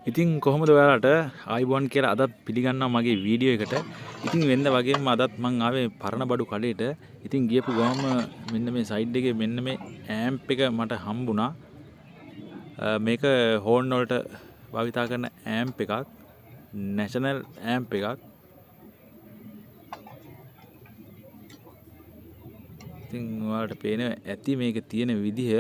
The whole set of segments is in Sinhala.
ඉතින් කොහොමද ඔයාලට ආයිබෝන් කියලා අදත් පිළිගන්නවා මගේ වීඩියෝ එකට. ඉතින් වෙන්න වගේම අදත් මං ආවේ පරණ බඩු කඩේට. ඉතින් ගියපු ගමම මෙන්න මේ සයිඩ් එකේ මෙන්න මේ ඇම්ප් එක මට හම්බුණා. මේක හෝන් වලට භාවිතා කරන ඇම්ප් එකක්. නැෂනල් ඇම්ප් එකක්. ඉතින් ඔයාලට පේන ඇති මේක තියෙන විදිහ.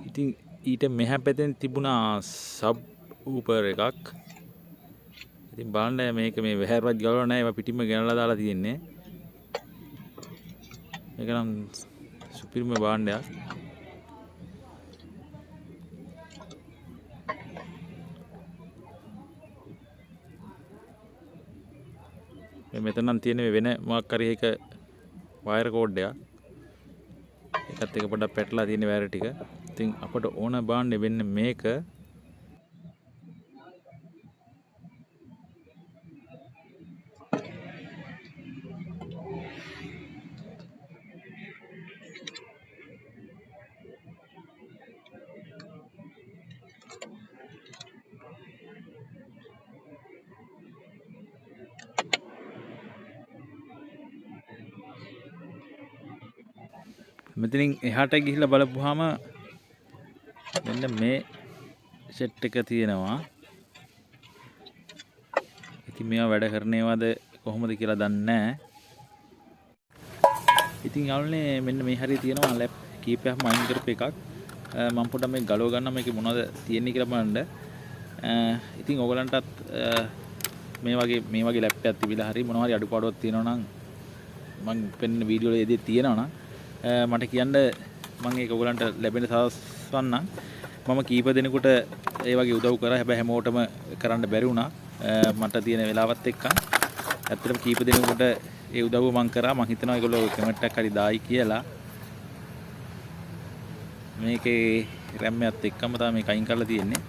ඉතින් ඊට මෙහා පැත්තෙන් තිබුණා සබ් ඌපර් එකක්. ඉතින් බලන්න මේක මේ වැහැරවත් ගලවලා නැහැ. ඒවා පිටින්ම ගෙනලා දාලා තියෙන්නේ. මේක නම් සුපිරිම භාණ්ඩයක්. මෙතන නම් තියෙන වෙන මොකක් හරි එක වයර් කෝඩ් එකක්. ඒකත් එක පොඩ්ඩක් පැටලලා තියෙන වයර් ටික. ඉතින් අපට ඕන භාණ්ඩේ වෙන්නේ මේක. මෙතනින් එහාට ගිහිල්ලා බලපුවාම මෙන්න මේ සෙට් එක තියෙනවා. ඉතින් මේවා වැඩ කරනේවද කොහොමද කියලා දන්නේ නැහැ. ඉතින් යාළුවනේ මෙන්න මේ හරිය තියෙනවා ලැප් කීපයක්ම අයින් කරපු එකක්. මම පොඩ්ඩක් මේක ගලව ගන්න මේකේ මොනවද තියෙන්නේ කියලා බලන්න. ඉතින් ඕගලන්ටත් මේ වගේ ලැප් එකක් තිබිලා හරි මොනවා හරි අඩුපාඩුවක් තියෙනවා නම් මම පෙන්න වීඩියෝ එකේදී තියෙනවා නම් මට කියන්න මම ඒක ඔයගලන්ට ලැබෙන සලස්වන්නම්. මම කීප දෙනෙකුට ඒ වගේ උදව් කරා. හැබැයි හැමෝටම කරන්න බැරි වුණා. මට තියෙන වෙලාවත් එක්ක. ඇත්තටම කීප දෙනෙකුට ඒ උදව්ව මම කරා. මම හිතනවා ඒගොල්ලෝ කමෙන්ට් එකක් හරි දායි කියලා. මේකේ RAM එකත් එක්කම තමයි මේක අයින් කරලා තියෙන්නේ.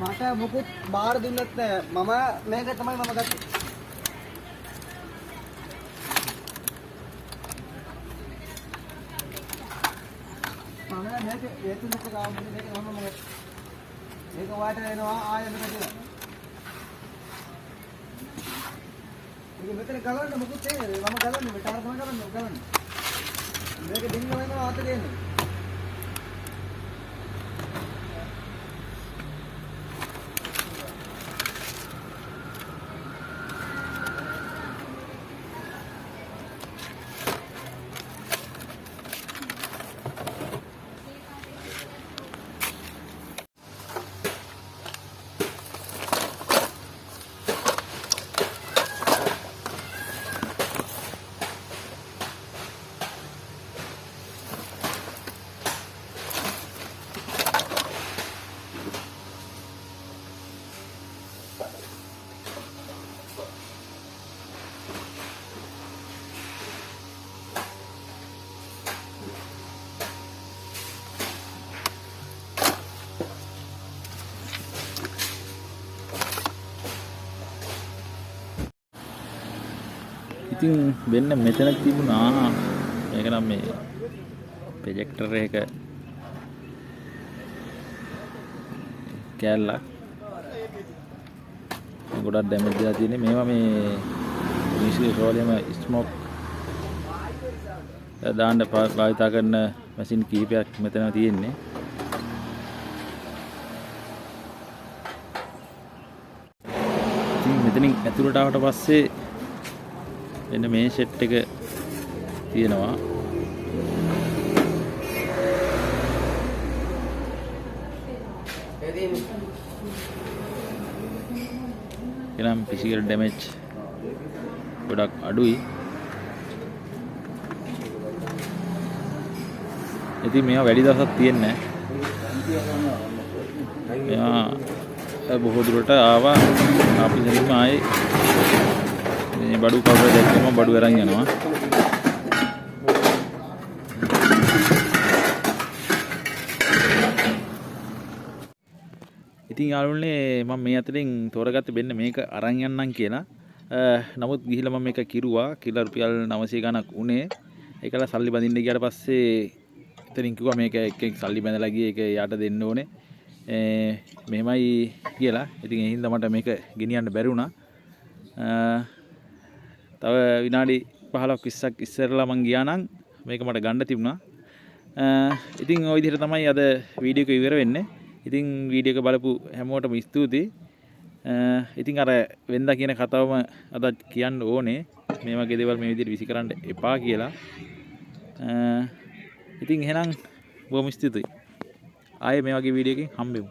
මට මොකුත් බාර දුන්නෙත් නෑ. මම මේක තමයි මම ගත්තේ. මම මේක ඒතුනක ගාමුනේ මේක මම මේක වාට එනවා ආයෙත් කියලා. මේක මෙතන ගලවන්න මොකුත් තේරෙන්නේ. මම ගලවන්නේ මේ තාර තමයි ගලවන්නේ. මේක දින්න වෙනවා අත දෙන්නේ. ඉතින් වෙන්න මෙතන තිබුණා මේක නම් මේ ප්‍රොජෙක්ටර් එක කැල්ලක් ගොඩක් ඩැමේජ් වෙලා තියෙන්නේ. මේවා මේ මිනිස්සු සෝලියම ස්මෝක් දාන්න භාවිත කරන මැෂින් කීපයක් මෙතන තියෙන්නේ. ඉතින් මෙතනින් ඇතුළට ආවට පස්සේ එන්න මේ සෙට් එක තියෙනවා. එනම් ෆිසිකල් ඩැමේජ් ගොඩක් අඩුයි. ඉතින් මේවා වැඩි දවසක් තියෙන්නේ නැහැ. මේවා බොහෝ දුරට ආවා. අපි දැන් ආයේ මේ බඩු කවර දැක්කම බඩු අරන් යනවා. ඉතින් යාළුවනේ මම මේ අතරින් තෝරගත්තේ වෙන්න මේක අරන් යන්නම් කියලා. නමුත් ගිහිල්ලා මම මේක කිරුවා. කියලා රුපියල් 900 ගණක් උනේ. ඒකලා සල්ලි බඳින්න ගියාට පස්සේ එතනින් කිව්වා මේක එක සල්ලි බඳලා ගියේ ඒක යාට දෙන්න ඕනේ. මෙහෙමයි කියලා. ඉතින් ඒ හින්දා මට මේක ගෙනියන්න බැරි වුණා. තව විනාඩි 15ක් 20ක් ඉස්සරලා මං ගියා නම් මේක මට ගන්න තිබුණා. ඉතින් ওই විදිහට තමයි අද වීඩියෝ එක ඉවර වෙන්නේ. ඉතින් වීඩියෝ එක බලපු හැමෝටම ස්තුතියි. ඉතින් අර වෙන්දා කියන කතාවම අද කියන්න ඕනේ. මේ වගේ දේවල් මේ විදිහට විසි කරන්න එපා කියලා. ඉතින් එහෙනම් බොහොම ස්තුතියි. ආයේ මේ වගේ වීඩියෝ එකකින් හම්බෙමු.